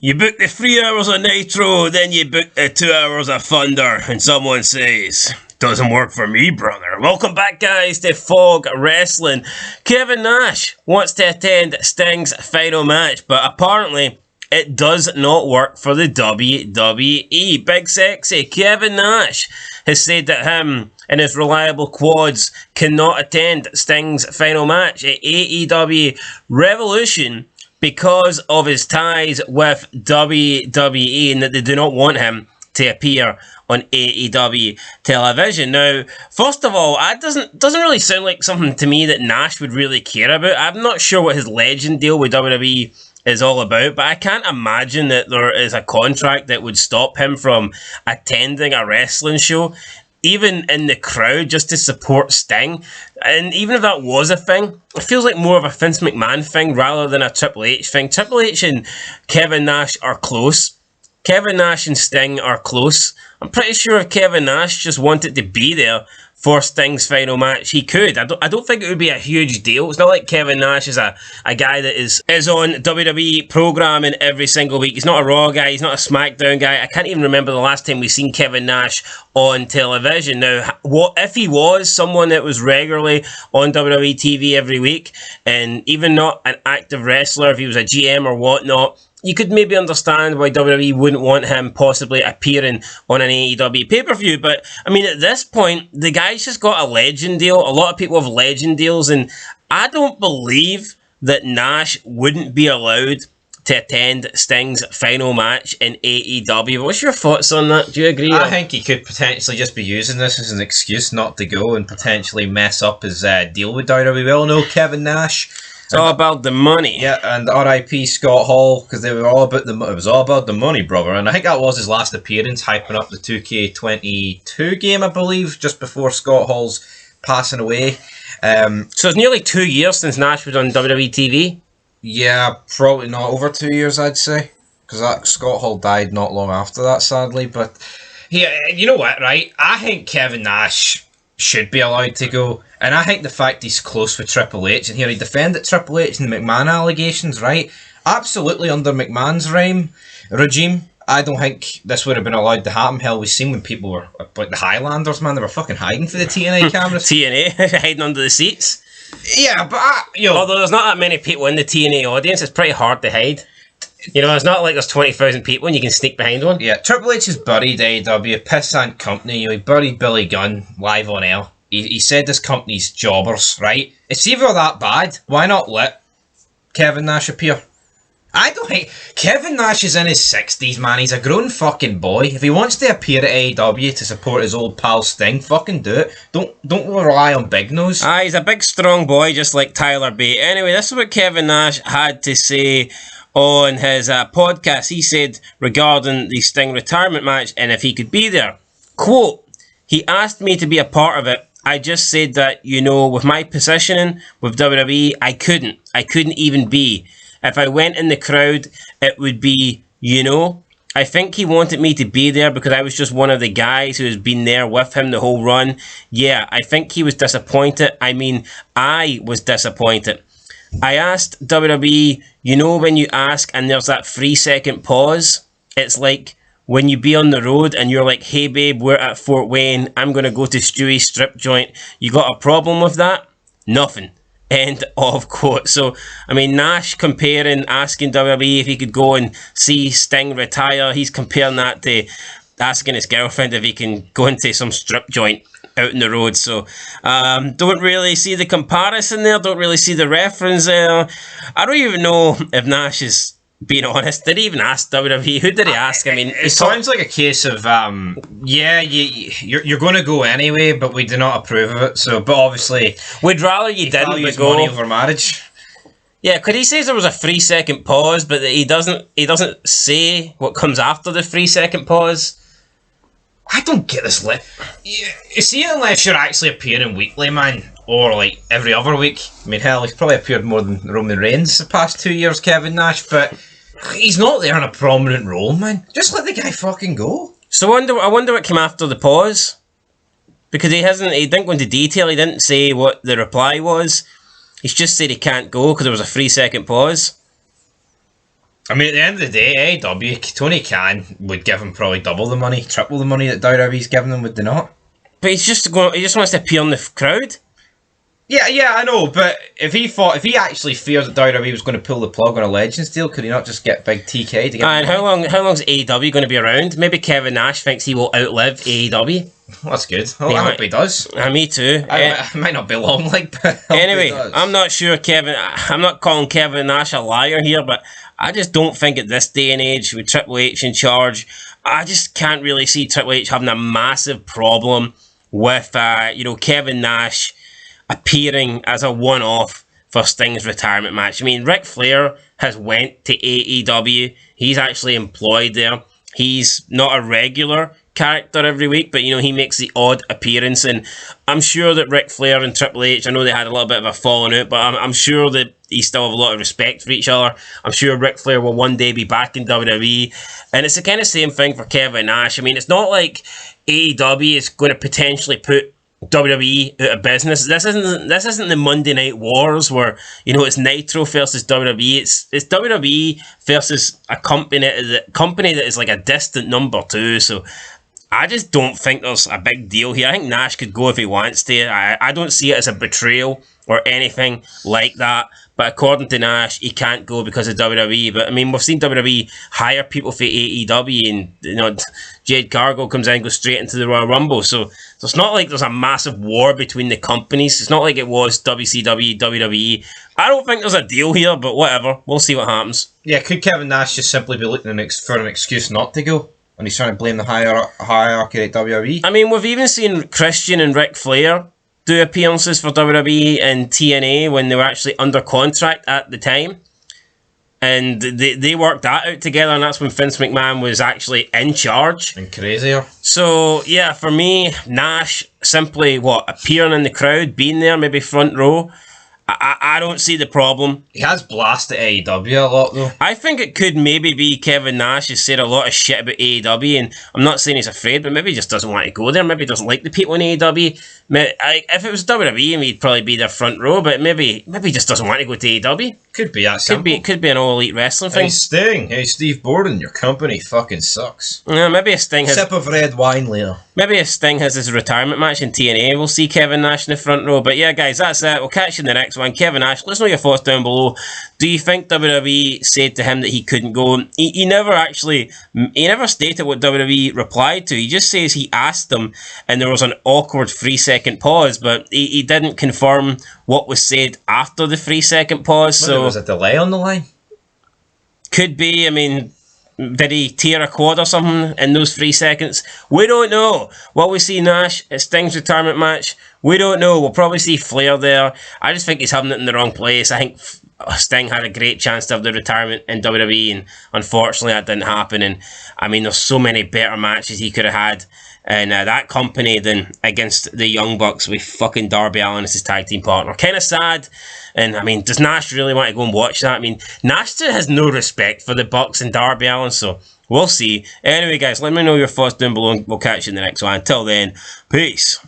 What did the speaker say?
You book the 3 hours of Nitro, then you book the 2 hours of Thunder, and someone says, doesn't work for me, brother. Welcome back, guys, to Fog Wrestling. Kevin Nash wants to attend Sting's final match, but apparently it does not work for the WWE. Big Sexy Kevin Nash has said that him and his reliable quads cannot attend Sting's final match at AEW Revolution because of his ties with WWE, and that they do not want him to appear on AEW television. Now, first of all, that doesn't really sound like something to me that Nash would really care about. I'm not sure what his legend deal with WWE is all about, but I can't imagine that there is a contract that would stop him from attending a wrestling show, even in the crowd, just to support Sting. And even if that was a thing, it feels like more of a Vince McMahon thing rather than a Triple H thing. Triple H and Kevin Nash are close. Kevin Nash and Sting are close. I'm pretty sure if Kevin Nash just wanted to be there for Sting's final match, he could. I don't think it would be a huge deal. It's not like Kevin Nash is a guy that is on WWE programming every single week. He's not a Raw guy. He's not a SmackDown guy. I can't even remember the last time we've seen Kevin Nash on television. Now, what if he was someone that was regularly on WWE TV every week, and even not an active wrestler, if he was a GM or whatnot, you could maybe understand why WWE wouldn't want him possibly appearing on an AEW pay-per-view. But, I mean, at this point, the guy's just got a legend deal. A lot of people have legend deals, and I don't believe that Nash wouldn't be allowed to attend Sting's final match in AEW. What's your thoughts on that? Do you agree? I think he could potentially just be using this as an excuse not to go and potentially mess up his deal with WWE. We all know Kevin Nash. It's all about the money. Yeah, and R.I.P. Scott Hall, because they were all about it was all about the money, brother. And I think that was his last appearance, hyping up the 2K22 game, I believe, just before Scott Hall's passing away. So it's nearly 2 years since Nash was on WWE TV? Yeah, probably not over 2 years, I'd say, because Scott Hall died not long after that, sadly. But yeah, you know what, right? I think Kevin Nash should be allowed to go. And I think the fact he's close with Triple H, and here he defended Triple H and the McMahon allegations, right? Absolutely under McMahon's regime, I don't think this would have been allowed to happen. Hell, we've seen when people were, like the Highlanders, man, they were fucking hiding for the TNA cameras. TNA, hiding under the seats. Yeah, but, although there's not that many people in the TNA audience, it's pretty hard to hide. You know, it's not like there's 20,000 people and you can sneak behind one. Yeah, Triple H has buried AEW, Pissant Company, he buried Billy Gunn live on air. He said this company's jobbers, right? It's either that bad, why not let Kevin Nash appear? I don't think... Kevin Nash is in his 60s, man. He's a grown fucking boy. If he wants to appear at AEW to support his old pal Sting, fucking do it. Don't rely on Big Nose. He's a big, strong boy, just like Tyler Bate. Anyway, this is what Kevin Nash had to say on his podcast. He said regarding the Sting retirement match and if he could be there. Quote, he asked me to be a part of it. I just said that, you know, with my positioning with WWE, I couldn't even be. If I went in the crowd, it would be, you know. I think he wanted me to be there because I was just one of the guys who has been there with him the whole run. Yeah, I think he was disappointed. I mean, I was disappointed. I asked WWE, you know when you ask and there's that 3-second pause? It's like when you be on the road and you're like, hey babe, we're at Fort Wayne, I'm going to go to Stewie's strip joint. You got a problem with that? Nothing. End of quote. So, I mean, Nash asking WWE if he could go and see Sting retire. He's comparing that to asking his girlfriend if he can go into some strip joint out in the road. So, don't really see the comparison there. Don't really see the reference there. I don't even know if Nash is being honest. Did he even ask WWE? Who did he ask? I mean, it sounds like a case of, yeah, you're going to go anyway, but we do not approve of it. So, but obviously, we'd rather you didn't go. Money over marriage. Yeah, because he says there was a 3-second pause, but he doesn't say what comes after the 3-second pause. I don't get this. You see, unless you're actually appearing weekly, man, or like every other week. I mean, hell, he's probably appeared more than Roman Reigns the past 2 years, Kevin Nash, but he's not there in a prominent role, man. Just let the guy fucking go. So I wonder what came after the pause, because he didn't go into detail. He didn't say what the reply was. He's just said he can't go because there was a 3-second pause. I mean, at the end of the day, AEW, Tony Khan would give him probably double the money, triple the money that WWE's giving him, would they not? But he just wants to appear in the crowd. Yeah, I know, but if he actually feared that WWE was going to pull the plug on a Legends deal, could he not just get big TK to get? And how long is AEW going to be around? Maybe Kevin Nash thinks he will outlive AEW. Well, that's good. Well, I hope he does. Me too. It might not be long, but anyway, I'm not sure I'm not calling Kevin Nash a liar here, but I just don't think at this day and age with Triple H in charge, I just can't really see Triple H having a massive problem with Kevin Nash appearing as a one-off for Sting's retirement match. I mean, Ric Flair has went to AEW. He's actually employed there. He's not a regular character every week, but he makes the odd appearance, and I'm sure that Ric Flair and Triple H, I know they had a little bit of a falling out, but I'm sure that he still have a lot of respect for each other. I'm sure Ric Flair will one day be back in WWE, and it's the kind of same thing for Kevin Nash. I mean, it's not like AEW is going to potentially put WWE out of business. This isn't the Monday Night Wars where it's Nitro versus WWE. It's WWE versus a company that is like a distant number two. So I just don't think there's a big deal here. I think Nash could go if he wants to. I don't see it as a betrayal or anything like that. But according to Nash, he can't go because of WWE. But I mean, we've seen WWE hire people for AEW, and Jade Cargill comes in and goes straight into the Royal Rumble. So it's not like there's a massive war between the companies. It's not like it was WCW, WWE. I don't think there's a deal here, but whatever. We'll see what happens. Yeah, could Kevin Nash just simply be looking for an excuse not to go? And he's trying to blame the hierarchy at WWE? I mean, we've even seen Christian and Ric Flair do appearances for WWE and TNA when they were actually under contract at the time. And they worked that out together, and that's when Vince McMahon was actually in charge. And crazier. So, yeah, for me, Nash simply, appearing in the crowd, being there, maybe front row, I don't see the problem. He has blasted AEW a lot, though. I think it could maybe be Kevin Nash has said a lot of shit about AEW, and I'm not saying he's afraid, but maybe he just doesn't want to go there. Maybe he doesn't like the people in AEW. If it was WWE, he'd probably be their front row, but maybe he just doesn't want to go to AEW. Could be that simple. Could be an All Elite Wrestling thing. Hey Sting, hey Steve Borden, your company fucking sucks. Maybe a Sting has... Sip of red wine later. Maybe if Sting has his retirement match in TNA, we'll see Kevin Nash in the front row. But yeah, guys, that's it. We'll catch you in the next one. Kevin Nash, let us know your thoughts down below. Do you think WWE said to him that he couldn't go? He never stated what WWE replied to. He just says he asked them, and there was an awkward 3-second pause, but he didn't confirm what was said after the 3-second pause. So there was a delay on the line? Could be. I mean, did he tear a quad or something in those 3 seconds? We don't know. Will we see Nash at Sting's retirement match? We don't know. We'll probably see Flair there. I just think he's having it in the wrong place. I think Sting had a great chance to have the retirement in WWE, and unfortunately that didn't happen. And I mean, there's so many better matches he could have had in that company than against the Young Bucks with fucking Darby Allin as his tag team partner. Kind of sad. And I mean, does Nash really want to go and watch that? I mean, Nash has no respect for the Bucks and Darby Allin, so we'll see. Anyway, guys, let me know your thoughts down below, and we'll catch you in the next one. Until then, peace.